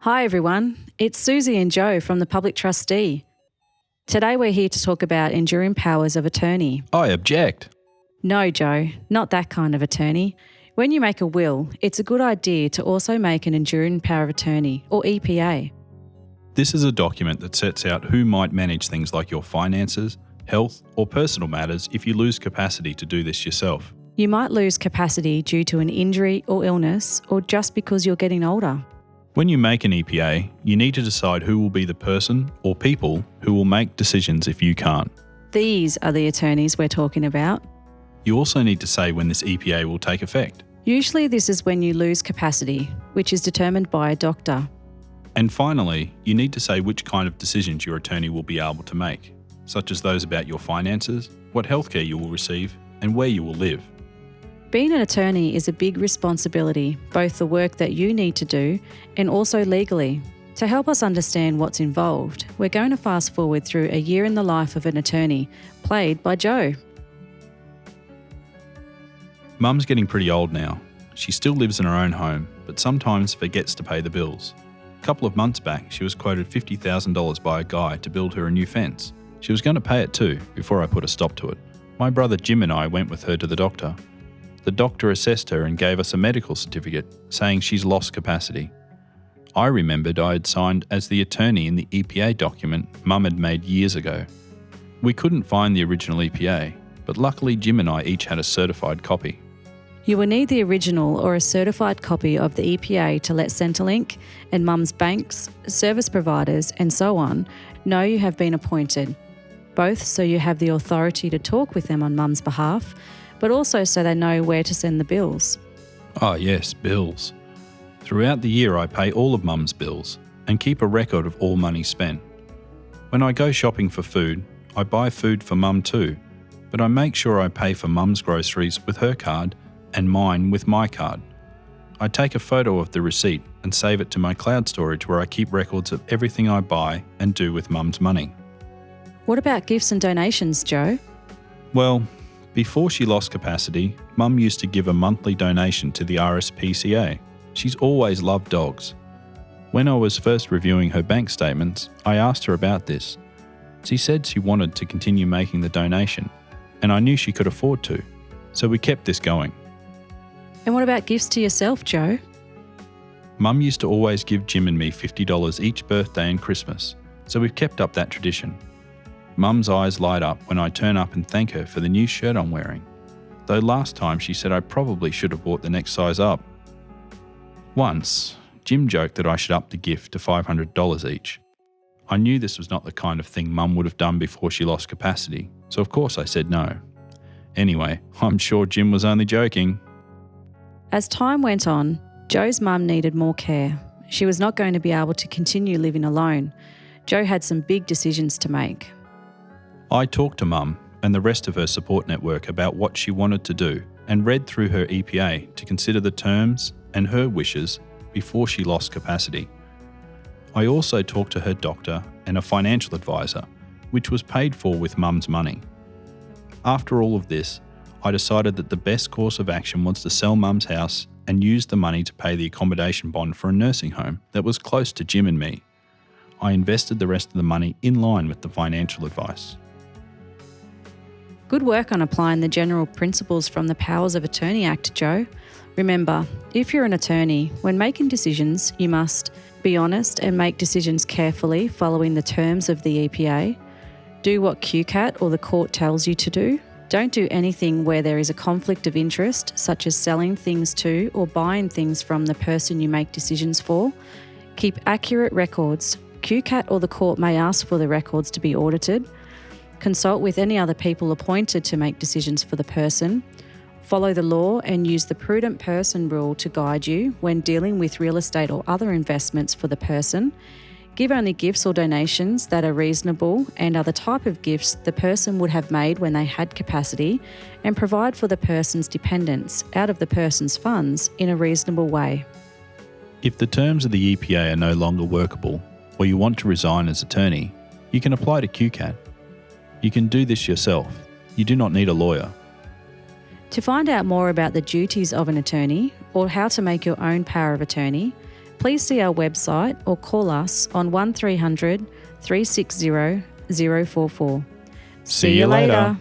Hi everyone, it's Susie and Joe from the Public Trustee. Today we're here to talk about enduring powers of attorney. I object. No, Joe, not that kind of attorney. When you make a will, it's a good idea to also make an enduring power of attorney, or EPA. This is a document that sets out who might manage things like your finances, health, or personal matters if you lose capacity to do this yourself. You might lose capacity due to an injury or illness, or just because you're getting older. When you make an EPA, you need to decide who will be the person or people who will make decisions if you can't. These are the attorneys we're talking about. You also need to say when this EPA will take effect. Usually this is when you lose capacity, which is determined by a doctor. And finally, you need to say which kind of decisions your attorney will be able to make, such as those about your finances, what healthcare you will receive, and where you will live. Being an attorney is a big responsibility, both the work that you need to do and also legally. To help us understand what's involved, we're going to fast forward through a year in the life of an attorney, played by Joe. Mum's getting pretty old now. She still lives in her own home, but sometimes forgets to pay the bills. A couple of months back, she was quoted $50,000 by a guy to build her a new fence. She was going to pay it too, before I put a stop to it. My brother Jim and I went with her to the doctor. The doctor assessed her and gave us a medical certificate saying she's lost capacity. I remembered I had signed as the attorney in the EPA document Mum had made years ago. We couldn't find the original EPA, but luckily Jim and I each had a certified copy. You will need the original or a certified copy of the EPA to let Centrelink and Mum's banks, service providers and so on know you have been appointed, both so you have the authority to talk with them on Mum's behalf, but also so they know where to send the bills. Ah yes, bills. Throughout the year I pay all of Mum's bills and keep a record of all money spent. When I go shopping for food, I buy food for Mum too, but I make sure I pay for Mum's groceries with her card and mine with my card. I take a photo of the receipt and save it to my cloud storage where I keep records of everything I buy and do with Mum's money. What about gifts and donations, Joe? Well, before she lost capacity, Mum used to give a monthly donation to the RSPCA. She's always loved dogs. When I was first reviewing her bank statements, I asked her about this. She said she wanted to continue making the donation, and I knew she could afford to, so we kept this going. And what about gifts to yourself, Joe? Mum used to always give Jim and me $50 each birthday and Christmas, so we've kept up that tradition. Mum's eyes light up when I turn up and thank her for the new shirt I'm wearing, though last time she said I probably should have bought the next size up. Once, Jim joked that I should up the gift to $500 each. I knew this was not the kind of thing Mum would have done before she lost capacity, so of course I said no. Anyway, I'm sure Jim was only joking. As time went on, Joe's mum needed more care. She was not going to be able to continue living alone. Joe had some big decisions to make. I talked to Mum and the rest of her support network about what she wanted to do and read through her EPA to consider the terms and her wishes before she lost capacity. I also talked to her doctor and a financial advisor, which was paid for with Mum's money. After all of this, I decided that the best course of action was to sell Mum's house and use the money to pay the accommodation bond for a nursing home that was close to Jim and me. I invested the rest of the money in line with the financial advice. Good work on applying the general principles from the Powers of Attorney Act, Joe. Remember, if you're an attorney, when making decisions, you must be honest and make decisions carefully following the terms of the EPA. Do what QCAT or the court tells you to do. Don't do anything where there is a conflict of interest, such as selling things to or buying things from the person you make decisions for. Keep accurate records. QCAT or the court may ask for the records to be audited. Consult with any other people appointed to make decisions for the person. Follow the law and use the prudent person rule to guide you when dealing with real estate or other investments for the person. Give only gifts or donations that are reasonable and are the type of gifts the person would have made when they had capacity, and provide for the person's dependents out of the person's funds in a reasonable way. If the terms of the EPA are no longer workable, or you want to resign as attorney, you can apply to QCAT. You can do this yourself. You do not need a lawyer. To find out more about the duties of an attorney or how to make your own power of attorney, please see our website or call us on 1300 360 044. See you later.